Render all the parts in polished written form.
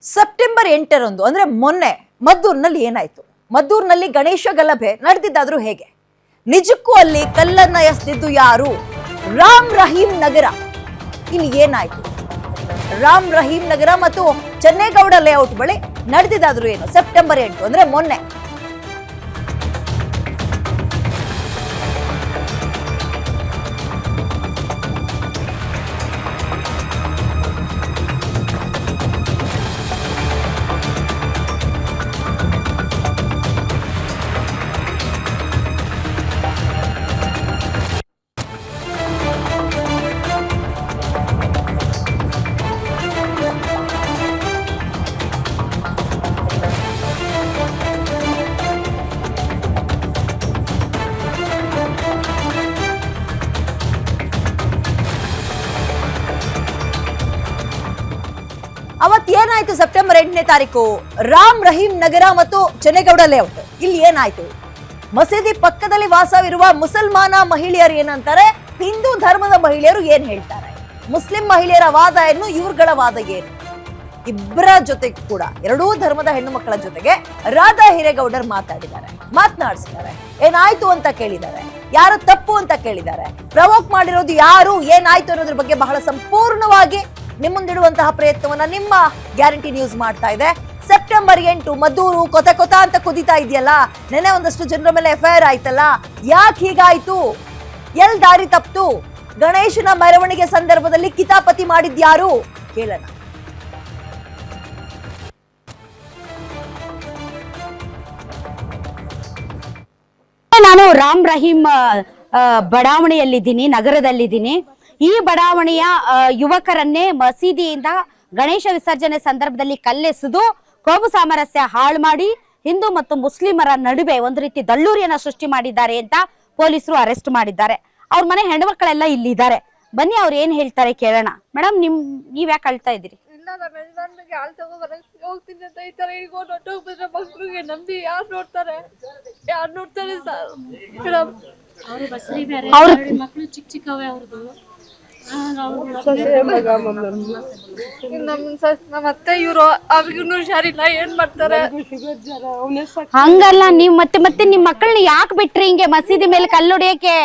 September 8ರಂದು ಅಂದ್ರೆ ಮೊನ್ನೆ ಮದ್ದೂರಿನಲ್ಲಿ ಏನಾಯ್ತು? ಮದ್ದೂರಿನಲ್ಲಿ ಗಣೇಶ ಗಲಭೆ ನಡೆದಿದ್ದಾದ್ರೂ ಹೇಗೆ? ನಿಜಕ್ಕೂ ಅಲ್ಲಿ ಕಲ್ಲನ್ನ ಎಸೆದಿದ್ದು ಯಾರು? ರಾಮ್ ರಹೀಂ ನಗರ ಇಲ್ಲಿ ಏನಾಯ್ತು? ರಾಮ್ ರಹೀಂ ನಗರ ಮತ್ತು ಚೆನ್ನೇಗೌಡ ಲೇಔಟ್ ಬಳಿ ನಡೆದಿದ್ದಾದ್ರೂ ಏನು? ಸೆಪ್ಟೆಂಬರ್ 8 ಅಂದ್ರೆ ಮೊನ್ನೆ. ಅವತ್ತೇನಾಯ್ತು? ಸೆಪ್ಟೆಂಬರ್ 8ನೇ ತಾರೀಕು ರಾಮ್ ರಹೀಂ ನಗರ ಮತ್ತು ಚೆನ್ನೇಗೌಡ ಲೇಔಟ್ ಇಲ್ಲಿ ಏನಾಯ್ತು? ಮಸೀದಿ ಪಕ್ಕದಲ್ಲಿ ವಾಸವಿರುವ ಮುಸಲ್ಮಾನ ಮಹಿಳೆಯರು ಏನಂತಾರೆ, ಹಿಂದೂ ಧರ್ಮದ ಮಹಿಳೆಯರು ಏನ್ ಹೇಳ್ತಾರೆ, ಮುಸ್ಲಿಂ ಮಹಿಳೆಯರ ವಾದ ಏನು, ಇವ್ರಗಳ ವಾದ ಏನು? ಇಬ್ಬರ ಜೊತೆಗೆ ಕೂಡ ಎರಡೂ ಧರ್ಮದ ಹೆಣ್ಣು ಮಕ್ಕಳ ಜೊತೆಗೆ ರಾಧಾ ಹಿರೇಗೌಡರ್ ಮಾತನಾಡಿಸಿದ್ದಾರೆ. ಏನಾಯ್ತು ಅಂತ ಕೇಳಿದ್ದಾರೆ, ಯಾರು ತಪ್ಪು ಅಂತ ಕೇಳಿದ್ದಾರೆ, ಪ್ರವೋಕ್ ಮಾಡಿರೋದು ಯಾರು, ಏನಾಯ್ತು ಅನ್ನೋದ್ರ ಬಗ್ಗೆ ಬಹಳ ಸಂಪೂರ್ಣವಾಗಿ ನಿಮ್ಮ ಮುಂದಿಡುವಂತಹ ಪ್ರಯತ್ನವನ್ನ ನಿಮ್ಮ ಗ್ಯಾರಂಟಿ ನ್ಯೂಸ್ ಮಾಡ್ತಾ ಇದೆ. ಸೆಪ್ಟೆಂಬರ್ 8 ಮದ್ದೂರು ಕೊತ ಅಂತ ಕುದಿತಾ ಇದೆಯಲ್ಲ, ನೆನೆ ಒಂದಷ್ಟು ಜನರ ಮೇಲೆ ಎಫ್ಐಆರ್ ಆಯ್ತಲ್ಲ, ಯಾಕೆ ಹೀಗಾಯ್ತು? ಎಲ್ ದಾರಿ ತಪ್ಪಿತು? ಗಣೇಶನ ಮೆರವಣಿಗೆ ಸಂದರ್ಭದಲ್ಲಿ ಕಿತಾಪತಿ ಮಾಡಿದ್ಯಾರು? ಕೇಳೋಣ. ನಾನು ರಾಮ್ ರಹೀಂ ಬಡಾವಣೆಯಲ್ಲಿದ್ದೀನಿ, ನಗರದಲ್ಲಿದ್ದೀನಿ. ಈ ಬಡಾವಣೆಯ ಯುವಕರನ್ನೇ ಮಸೀದಿಯಿಂದ ಗಣೇಶ ವಿಸರ್ಜನೆ ಸಂದರ್ಭದಲ್ಲಿ ಕಲ್ಲೆಸೆದು ಕೋಮು ಸಾಮರಸ್ಯ ಹಾಳು ಮಾಡಿ ಹಿಂದೂ ಮತ್ತು ಮುಸ್ಲಿಮರ ನಡುವೆ ಒಂದು ರೀತಿ ದಳ್ಳೂರಿಯನ್ನ ಸೃಷ್ಟಿ ಮಾಡಿದ್ದಾರೆ ಅಂತ ಪೊಲೀಸರು ಅರೆಸ್ಟ್ ಮಾಡಿದ್ದಾರೆ. ಅವ್ರ ಮನೆ ಹೆಣ್ಮಕ್ಳೆಲ್ಲ ಇಲ್ಲಿದ್ದಾರೆ. ಬನ್ನಿ ಅವ್ರು ಏನ್ ಹೇಳ್ತಾರೆ ಕೇಳೋಣ. ಮೇಡಮ್, ನೀವ್ ಯಾಕೆ ಅಳ್ತಾ ಇದ್ದೀರಿ? ಹೋಗ್ತೀನಿ ಅಂತ ಈ ತರ ಹಿಡ್ಕೊಂಡು ಹೊಟ್ಟೋಗ್ಬಿಟ್ರೆ ಮಕ್ಳಿಗೆ ನಂಬಿ ಯಾರು ನೋಡ್ತಾರೆ ಸರ್? ಮೇಡಮ್, ಅವ್ರ ಮಕ್ಕಳು ಚಿಕ್ಕವೇ ಅವ್ರದ್ದು. ನಮ್ಮ ಅತ್ತೆ ಇವ್ರು ಅವ್ರಿಗೂ ಹುಷಾರಿಲ್ಲ, ಏನ್ ಮಾಡ್ತಾರೆ? ಹಂಗಲ್ಲ, ನೀವ್ ಮತ್ತೆ ನಿಮ್ ಮಕ್ಕಳನ್ನ ಯಾಕೆ ಬಿಟ್ರಿ ಹಿಂಗೆ ಮಸೀದಿ ಮೇಲೆ ಕಲ್ಲೊಡಿಯಕ್ಕೆ?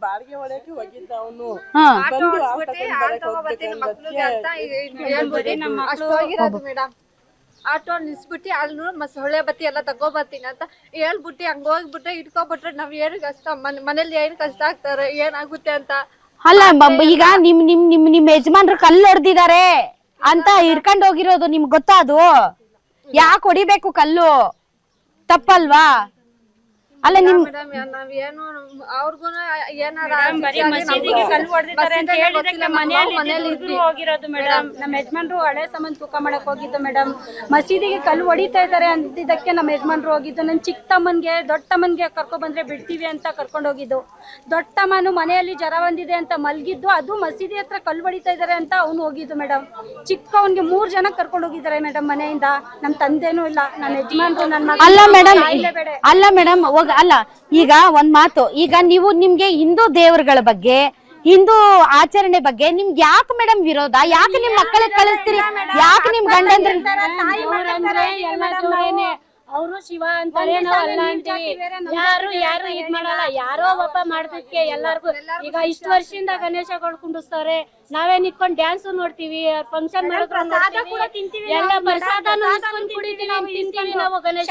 ಬಾಡಿಗೆ ಹೊಡೆಯಕ್ಕೆ ಹೋಗಿದ್ದ ಅವನು. ಮೇಡಮ್, ಆಟೋ ನಿಲ್ಸ್ಬಿಟ್ಟು ಅಲ್ಲಿ ಸೊಳ್ಳೆ ಬತ್ತಿ ಎಲ್ಲ ತಗೋಬರ್ತೀನಿ ಅಂತ ಹೇಳ್ಬಿಟ್ಟು ಹಂಗ ಹೋಗ್ಬಿಟ್ರೆ ಇಟ್ಕೊಬಿಟ್ರೆ ನಾವ್ ಏನ್ ಕಷ್ಟ, ಮನೇಲಿ ಏನ್ ಕಷ್ಟ ಆಗ್ತಾರೆ, ಏನಾಗುತ್ತೆ ಅಂತ. ಅಲ್ಲ, ಈಗ ನಿಮ್ ಯಜಮಾನ್ರು ಕಲ್ಲು ಹೊಡೆದಿದ್ದಾರೆ ಅಂತ ಹಿಡ್ಕೊಂಡ್ ಹೋಗಿರೋದು ನಿಮ್ಗೆ ಗೊತ್ತಾ? ಅದು ಯಾಕೆ ಹೊಡಿಬೇಕು ಕಲ್ಲು? ತಪ್ಪಲ್ವಾ? ಅಲ್ಲ ನಿಮ್ ನಾವೇನು ಅವ್ರಿಗೂ ಏನಾರ ಹೋಗಿರೋದು ಮೇಡಮ್. ನಮ್ಮ ಯಜಮಾನ್ರು ಹಳೆ ಸಾಮಾನು ತೂಕ ಮಾಡಕ್ ಹೋಗಿದ್ದು ಮೇಡಮ್. ಮಸೀದಿಗೆ ಕಲ್ಲು ಹೊಡಿತಾ ಇದಾರೆ ಅಂತಿದ್ದಕ್ಕೆ ನಮ್ಮ ಯಜಮಾನ್ರು ಹೋಗಿದ್ದು. ನನ್ ಚಿಕ್ಕ ತಮ್ಮನ್ಗೆ ದೊಡ್ಡ ತಮ್ಮನ್ಗೆ ಕರ್ಕೊಂಡ್ ಬಂದ್ರೆ ಬಿಡ್ತೀವಿ ಅಂತ ಕರ್ಕೊಂಡ್ ಹೋಗಿದ್ದು. ದೊಡ್ಡ ತಮ್ಮನು ಮನೆಯಲ್ಲಿ ಜ್ವರ ಬಂದಿದೆ ಅಂತ ಮಲ್ಗಿದ್ದು, ಅದು ಮಸೀದಿ ಹತ್ರ ಕಲ್ಲು ಹೊಡಿತಾ ಇದಾರೆ ಅಂತ ಅವ್ನು ಹೋಗಿದ್ದು ಮೇಡಮ್. ಚಿಕ್ಕವನ್ಗೆ 3 ಜನ ಕರ್ಕೊಂಡು ಹೋಗಿದ್ದಾರೆ ಮೇಡಮ್ ಮನೆಯಿಂದ. ನಮ್ ತಂದೆನೂ ಇಲ್ಲ, ನನ್ನ ಯಜಮಾನ್ರು ನನ್ನ ಅಲ್ಲ ಮೇಡಮ್ ಅಲ್ಲ, ಈಗ ಒಂದ್ ಮಾತು, ಈಗ ನಿಮ್ಗೆ ಹಿಂದೂ ದೇವರುಗಳ ಬಗ್ಗೆ, ಹಿಂದೂ ಆಚರಣೆ ಬಗ್ಗೆ ನಿಮ್ಗೆ ಯಾಕೆ ಮೇಡಮ್ ವಿರೋಧ? ಯಾಕೆ ನಿಮ್ ಮಕ್ಕಳಿಗೆ ಕಳಿಸ್ತೀರಿ? ಯಾಕೆ ನಿಮ್ ಗಂಡಂದ್ರೆ ಅವರು ಶಿವ ಅಂತಾರೆ, ನಾವು ಅಲ್ಲ ಅಂತೀವಿ. ಯಾರು ಇದ್ ಮಾಡಲ್ಲ. ಯಾರೋ ಒಬ್ಬ ಮಾಡೋದಕ್ಕೆ ಎಲ್ಲಾರ್ಗು. ಈಗ ಇಷ್ಟು ವರ್ಷದಿಂದ ಗಣೇಶಗಳು ಕುಂಡಿಸ್ತಾರೆ, ನಾವೇ ನಿಂತ್ಕೊಂಡು ಡ್ಯಾನ್ಸ್ ನೋಡ್ತೀವಿ, ಫಂಕ್ಷನ್ ಎಲ್ಲ ಪ್ರಸಾದನು ಕುಡಿತೀವಿ, ತಿಂತೀವಿ, ನಾವು ಗಣೇಶ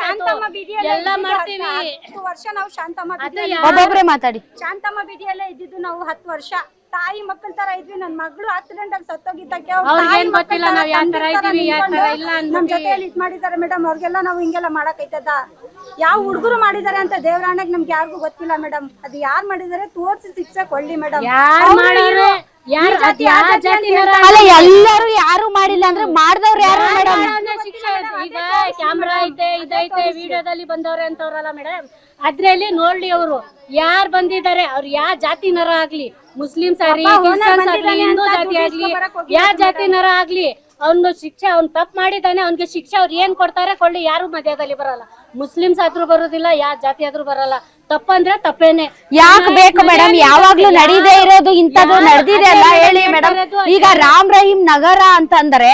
ಎಲ್ಲ ಮಾಡ್ತೀವಿ. ವರ್ಷ ನಾವು ಒಬ್ಬೊಬ್ರೆ ಮಾತಾಡಿ. ಶಾಂತಮ್ಮ ಬೀದಿಯಲ್ಲೇ ಇದ್ದಿದ್ದು ನಾವು 10 ವರ್ಷ. ತಾಯಿ ಮಕ್ಕಳ ತರ ಇದ್ವಿ. ನನ್ ಮಗಳು ಆಕ್ಸಿಡೆಂಟ್ ಆಗಿ ಸತ್ತೋಗಿದ್ದಕ್ಕೆ ನಮ್ ಜೊತೆಯಲ್ಲಿ ಇದ್ ಮಾಡಿದಾರೆ ಮೇಡಮ್. ಅವ್ರಿಗೆಲ್ಲ ನಾವು ಹಿಂಗೆಲ್ಲ ಮಾಡಕೈತದ? ಯಾವ ಹುಡುಗರು ಮಾಡಿದಾರೆ ಅಂತ ದೇವರಾಣೆಗೆ ನಮ್ಗೆ ಯಾರಿಗೂ ಗೊತ್ತಿಲ್ಲ ಮೇಡಮ್. ಅದು ಯಾರು ಮಾಡಿದಾರೆ ತೋರ್ಸಿ ಶಿಕ್ಷೆ ಕೊಡ್ಲಿ ಮೇಡಮ್. ಅಲ್ಲ, ಎಲ್ಲರೂ ಯಾರು ಮಾಡಿಲ್ಲ ಅಂದ್ರೆ ಮಾಡಿದವ್ರು ಯಾರು ಮೇಡಮ್? ಈಗ ಕ್ಯಾಮ್ರಾ ಐತೆ, ಇದೈತೆ, ವಿಡಿಯೋದಲ್ಲಿ ಬಂದವ್ರೆ ಅಂತವ್ರಲ್ಲ ಮೇಡಮ್. ಅದ್ರಲ್ಲಿ ನೋಡ್ಲಿ ಅವರು ಯಾರು ಬಂದಿದ್ದಾರೆ, ಅವ್ರು ಯಾವ ಜಾತಿನರ ಆಗ್ಲಿ, ಮುಸ್ಲಿಮ್ಸ್ ಆಗ್ಲಿ, ಕ್ರಿಶ್ಚಿಯನ್ಸ್ ಆಗ್ಲಿ, ಹಿಂದೂ ಜಾತಿ ಆಗ್ಲಿ, ಯಾವ ಜಾತಿನರ ಆಗ್ಲಿ, ಅವ್ನು ಶಿಕ್ಷೆ, ಅವ್ನು ತಪ್ಪು ಮಾಡಿದಾನೆ, ಅವ್ನಿಗೆ ಶಿಕ್ಷೆ ಅವ್ರು ಏನ್ ಕೊಡ್ತಾರೆ ಕೊಳ್ಳಿ, ಯಾರು ಮಧ್ಯದಲ್ಲಿ ಬರಲ್ಲ. ಮುಸ್ಲಿಮ್ಸ್ ಆದ್ರೂ ಬರೋದಿಲ್ಲ, ಯಾವ ಜಾತಿ ಆದ್ರೂ ಬರಲ್ಲ. ತಪ್ಪಂದ್ರೆ ತಪ್ಪೇನೆ. ಯಾಕೆ ಬೇಕು ಮೇಡಮ್? ಯಾವಾಗ್ಲೂ ನಡೀದೇ ಇರೋದು ಇಂಥದ್ದು ನಡೆದಿದೆ ಅಲ್ಲ, ಹೇಳಿ ಮೇಡಮ್. ಈಗ ರಾಮ್ ರಹೀಂ ನಗರ ಅಂತಂದ್ರೆ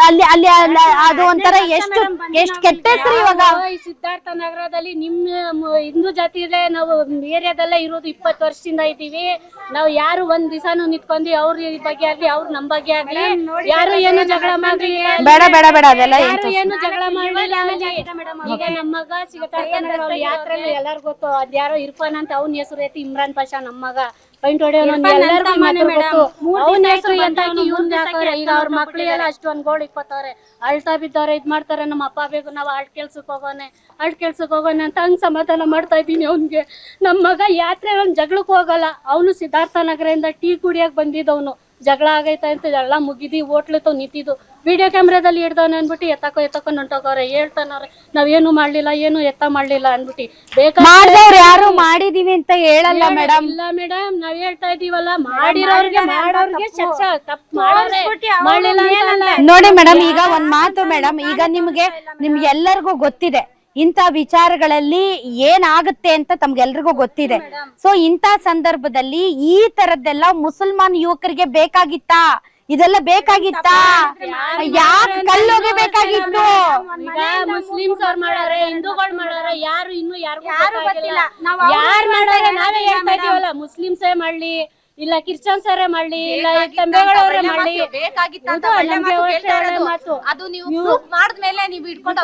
ಅಲ್ಲಿ ಅಲ್ಲಿ ಅದು ಒಂಥರ ಎಷ್ಟು ಕೆಟ್ಟ ಹೆಸರು. ಇವಾಗ ಈ ಸಿದ್ಧಾರ್ಥ ನಗರದಲ್ಲಿ ನಿಮ್ಮ ಹಿಂದೂ ಜಾತಿಯಲ್ಲೇ ನಾವು ಏರಿಯಾದಲ್ಲೇ ಇರೋದು 20 ವರ್ಷದಿಂದ ಇದ್ದೀವಿ. ನಾವು ಯಾರು ಒಂದ್ ದಿವಸನು ನಿಂತ್ಕೊಂಡಿ ಅವ್ರ ಬಗ್ಗೆ ಆಗ್ಲಿ ಅವ್ರ ನಮ್ ಬಗ್ಗೆ ಆಗ್ಲಿ ಯಾರು ಏನು ಜಗಳ ಮಾಡ್ಲಿ, ಬೇಡ ಬೇಡ ಬೇಡ ಅದೆಲ್ಲ ಯಾರು ಏನು ಜಗಳ ಮಾಡ್ಲಿಲ್ಲ. ಈಗ ನಮ್ಮ ಮಗ ಸಿದ್ಧಾರ್ಥ ನಗರ ಯಾತ್ರೆ ಎಲ್ಲಾರ್ಗು ಗೊತ್ತು. ಅದ್ಯಾರೋ ಇರ್ಫಾನ್ ಅಂತ ಅವ್ನ ಹೆಸರು ಐತಿ, ಇಮ್ರಾನ್ ಪಾಷಾ ನಮ್ಮ ಮಗ ಪೈಂಟ್ ಹೊಡೆಯೋನು ಎಲ್ಲರಿಗೂ ಗೊತ್ತು. ಅವ್ನ ಹೆಸರು ಎಂತಾಕಿ ಇವ್ನ ಹಾಕೋರೆ. ಈಗ ಅವ್ರ ಮಕ್ಳಿಗೆಲ್ಲ ಅಷ್ಟೊಂದ್ ಗೋಳು ಇಕ್ಕೋತಾರೆ, ಅಳ್ತಾ ಬಿದ್ದವ್ರೆ, ಇದ್ ಮಾಡ್ತಾರೆ. ನಮ್ಮ ಅಪ್ಪ ಬೇಕು, ನಾವು ಆಳ್ ಕೆಲ್ಸಕ್ಕೆ ಹೋಗೋನೆ ಅಂತ ಹಂಗ್ ಸಮಾಧಾನ ಮಾಡ್ತಾ ಇದೀನಿ ಅವ್ನ್ಗೆ. ನಮ್ಮ ಮಗ ಯಾತ್ರೆ ಒಂದ್ ಜಗಳಕ್ಕೆ ಹೋಗಲ್ಲ. ಅವನು ಸಿದ್ಧಾರ್ಥ ನಗರದಿಂದ ಟೀ ಕುಡಿಯಕ್ ಬಂದಿದ್ದವನು. ಜಗಳ ಆಗೈತೆ ಅಂತ ಎಲ್ಲ ಮುಗಿದಿ ಹೋಟ್ಲತ್ತು ನಿಂತಿದ್ದು ವಿಡಿಯೋ ಕ್ಯಾಮ್ರಾದಲ್ಲಿ ಹಿಡ್ದವನೆ ಅನ್ಬಿಟ್ಟು ಎತ್ತಕೋ ಹೊಂಟೋಗವ್ರೆ. ಹೇಳ್ತಾನವ್ರೆ ನಾವೇನು ಮಾಡ್ಲಿಲ್ಲ, ಏನು ಮಾಡ್ಲಿಲ್ಲ ಅನ್ಬಿಟ್ಟು. ಮಾಡಿದವ್ರು ಯಾರು ಮಾಡಿದೀವಿ ಅಂತ ಹೇಳಲ್ಲ ಮೇಡಮ್. ಇಲ್ಲ ಮೇಡಮ್, ನಾವ್ ಹೇಳ್ತಾ ಇದೀವಲ್ಲ, ಮಾಡಿರೋರ್ಗೆ ಮಾಡೋರ್ಗೆ ಶಿಕ್ಷೆ. ತಪ್ಪು ಮಾಡೋರೆ ಮಾಡ್ಲಿಲ್ಲ ಅಂತಲ್ಲ. ನೋಡಿ ಮೇಡಮ್, ಈಗ ಒಂದ್ ಮಾತು ಮೇಡಮ್, ಈಗ ನಿಮ್ಗೆಲ್ಲರಿಗೂ ಗೊತ್ತಿದೆ ಇಂಥ ವಿಚಾರಗಳಲ್ಲಿ ಏನಾಗುತ್ತೆ ಅಂತ ತಮ್ಗೆಲ್ರಿಗೂ ಗೊತ್ತಿದೆ. ಸೊ ಇಂಥ ಸಂದರ್ಭದಲ್ಲಿ ಈ ತರದ್ದೆಲ್ಲ ಮುಸಲ್ಮಾನ್ ಯುವಕರಿಗೆ ಬೇಕಾಗಿತ್ತಾ? ಇದೆಲ್ಲ ಬೇಕಾಗಿತ್ತಾ? ಯಾಕೆ ಕಲ್ಲೋಗೆ ಬೇಕಾಗಿತ್ತು? ಈಗ ಮುಸ್ಲಿಮ್ಸ್ ಅವ್ರು ಮಾಡಾರೆ, ಹಿಂದೂಗಳು ಮಾಡಾರೆ, ಯಾರು ಇನ್ನು ಯಾರಿಗೂ ಗೊತ್ತಿಲ್ಲ. ಯಾರು ಮಾಡಾರೆ ನಾವೇ ಹೇಳ್ತಾ ಇದೀವಲ್ಲ, ಮುಸ್ಲಿಮ್ಸೇ ಮಾಡ್ಲಿ, ಇಲ್ಲ ಕ್ರಿಶ್ಚಿಯನ್ಸರೇ ಮಾಡ್ಲಿ, ಇಲ್ಲ ತಂಬೆಗಳವರೇ ಮಾಡ್ಲಿ, ಅದು ನೀವು ಪ್ರೂಫ್ ಮಾಡಿದ್ಮೇಲೆ ನೀವು ಇಟ್ಕೊಂಡು